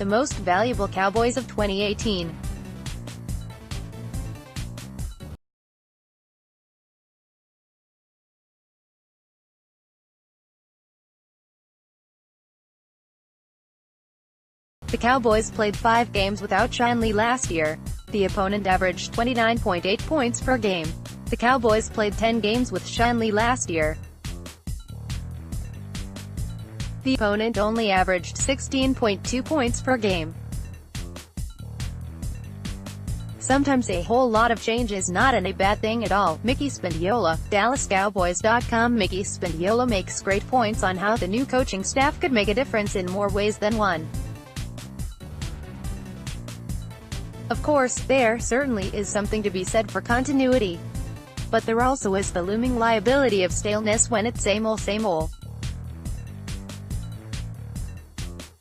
the most valuable Cowboys of 2018. The Cowboys played 5 games without Shanley last year. The opponent averaged 29.8 points per game. The Cowboys played 10 games with Shanley last year. The opponent only averaged 16.2 points per game. Sometimes a whole lot of change is not a bad thing at all. Mickey Spagnola, DallasCowboys.com. Mickey Spagnola makes great points on how the new coaching staff could make a difference in more ways than one. Of course, there certainly is something to be said for continuity. But there also is the looming liability of staleness when it's same ol' same ol'.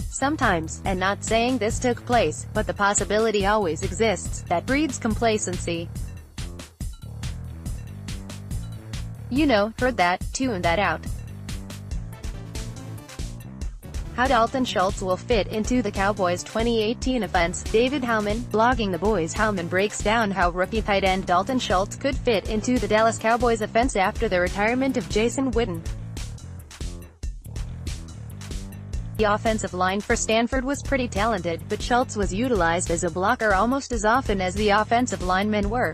Sometimes, and not saying this took place, but the possibility always exists, that breeds complacency. You know, heard that, tune that out. How Dalton Schultz will fit into the Cowboys' 2018 offense. David Howman, blogging The Boys. Howman breaks down how rookie tight end Dalton Schultz could fit into the Dallas Cowboys offense after the retirement of Jason Witten. The offensive line for Stanford was pretty talented, but Schultz was utilized as a blocker almost as often as the offensive linemen were.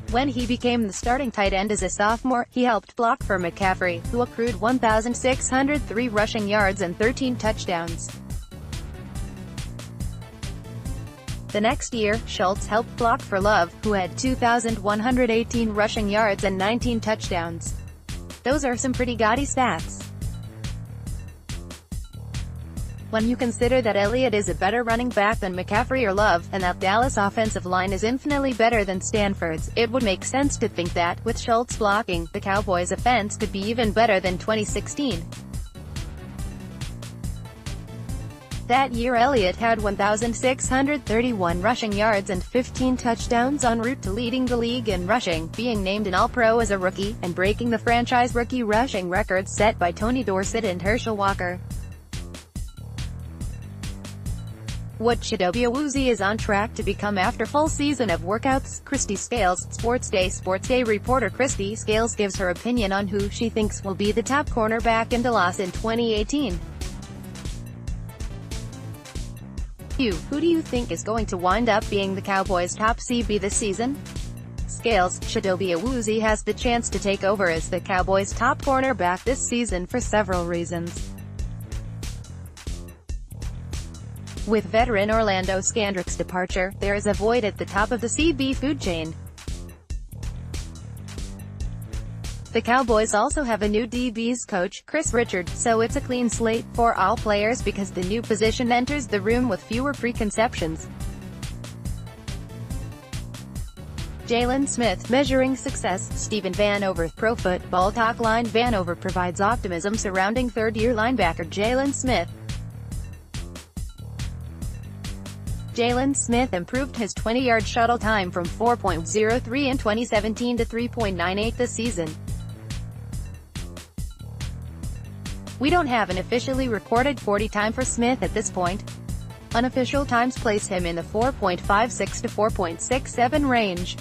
When he became the starting tight end as a sophomore, he helped block for McCaffrey, who accrued 1,603 rushing yards and 13 touchdowns. The next year, Schultz helped block for Love, who had 2,118 rushing yards and 19 touchdowns. Those are some pretty gaudy stats. When you consider that Elliott is a better running back than McCaffrey or Love, and that Dallas' offensive line is infinitely better than Stanford's, it would make sense to think that, with Schultz blocking, the Cowboys' offense could be even better than 2016. That year Elliott had 1,631 rushing yards and 15 touchdowns, en route to leading the league in rushing, being named an All-Pro as a rookie, and breaking the franchise rookie rushing records set by Tony Dorsett and Herschel Walker. What Chidobe Awuzie is on track to become after full season of workouts. Christy Scales, Sports Day reporter Christy Scales gives her opinion on who she thinks will be the top cornerback in Dallas in 2018. Who do you think is going to wind up being the Cowboys' top CB this season? Scales, Chidobe Awuzie has the chance to take over as the Cowboys' top cornerback this season for several reasons. With veteran Orlando Scandrick's departure, there is a void at the top of the CB food chain. The Cowboys also have a new DB's coach, Chris Richard, so it's a clean slate for all players because the new position enters the room with fewer preconceptions. Jalen Smith, measuring success. Stephen Vanover, Pro Football Talk line. Vanover provides optimism surrounding third-year linebacker Jalen Smith. Jalen Smith improved his 20-yard shuttle time from 4.03 in 2017 to 3.98 this season. We don't have an officially recorded 40 time for Smith at this point. Unofficial times place him in the 4.56 to 4.67 range.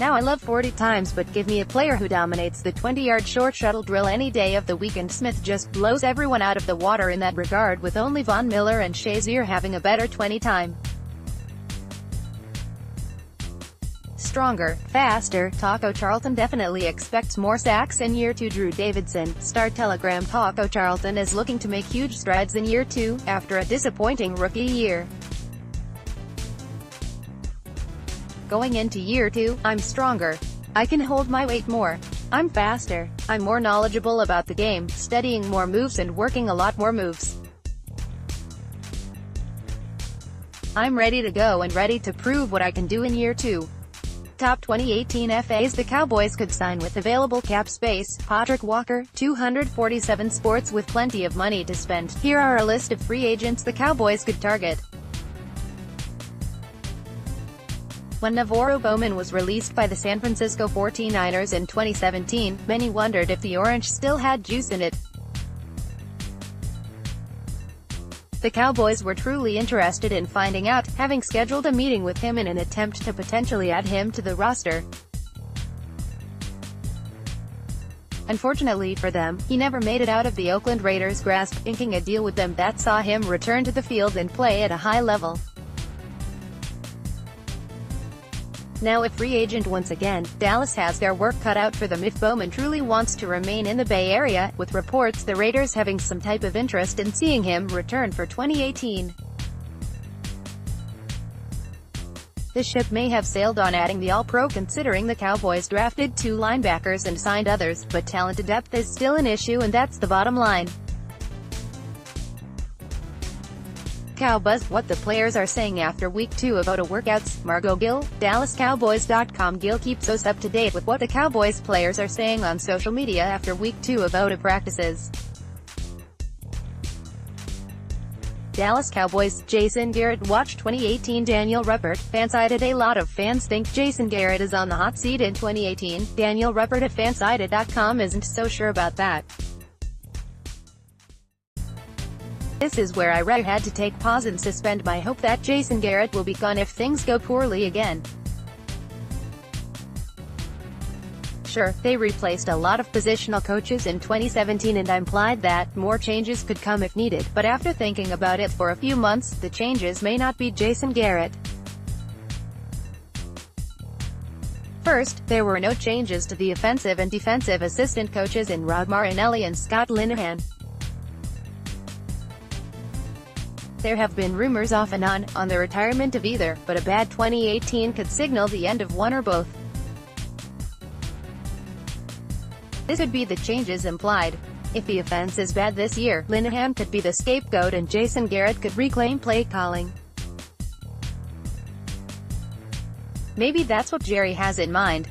Now I love 40 times, but give me a player who dominates the 20-yard short shuttle drill any day of the week, and Smith just blows everyone out of the water in that regard, with only Von Miller and Shazier having a better 20 time. Stronger, faster. Taco Charlton definitely expects more sacks in year 2. Drew Davidson, Star-Telegram. Taco Charlton is looking to make huge strides in year 2, after a disappointing rookie year. Going into year 2, I'm stronger. I can hold my weight more. I'm faster. I'm more knowledgeable about the game, studying more moves and working a lot more moves. I'm ready to go and ready to prove what I can do in year 2. Top 2018 FAs the Cowboys could sign with available cap space. Patrick Walker, 247 Sports. With plenty of money to spend, here are a list of free agents the Cowboys could target. When Navarro Bowman was released by the San Francisco 49ers in 2017, many wondered if the Orange still had juice in it. The Cowboys were truly interested in finding out, having scheduled a meeting with him in an attempt to potentially add him to the roster. Unfortunately for them, he never made it out of the Oakland Raiders' grasp, inking a deal with them that saw him return to the field and play at a high level. Now a free agent once again, Dallas has their work cut out for them if Bowman truly wants to remain in the Bay Area, with reports the Raiders having some type of interest in seeing him return for 2018. The ship may have sailed on adding the All-Pro considering the Cowboys drafted 2 linebackers and signed others, but talented depth is still an issue and that's the bottom line. Cowbuzz, what the players are saying after Week 2 of OTA workouts. Margot Gill, DallasCowboys.com. Gill keeps us up to date with what the Cowboys players are saying on social media after Week 2 of OTA practices. Dallas Cowboys, Jason Garrett watched 2018. Daniel Ruppert, Fansided. A lot of fans think Jason Garrett is on the hot seat in 2018. Daniel Ruppert at Fansided.com isn't so sure about that. This is where I had to take pause and suspend my hope that Jason Garrett will be gone if things go poorly again. Sure, they replaced a lot of positional coaches in 2017 and implied that more changes could come if needed, but after thinking about it for a few months, the changes may not be Jason Garrett. First, there were no changes to the offensive and defensive assistant coaches in Rod Marinelli and Scott Linehan. There have been rumors off and on the retirement of either, but a bad 2018 could signal the end of one or both. This would be the changes implied. If the offense is bad this year, Linehan could be the scapegoat and Jason Garrett could reclaim play calling. Maybe that's what Jerry has in mind.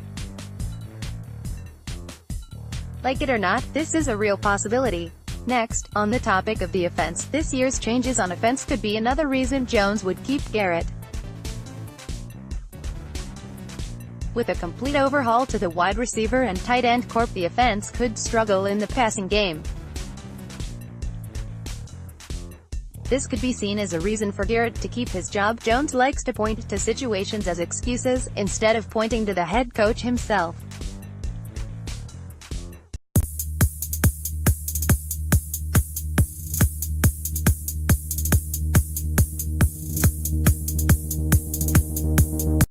Like it or not, this is a real possibility. Next, on the topic of the offense, this year's changes on offense could be another reason Jones would keep Garrett. With a complete overhaul to the wide receiver and tight end corps, the offense could struggle in the passing game. This could be seen as a reason for Garrett to keep his job. Jones likes to point to situations as excuses, instead of pointing to the head coach himself.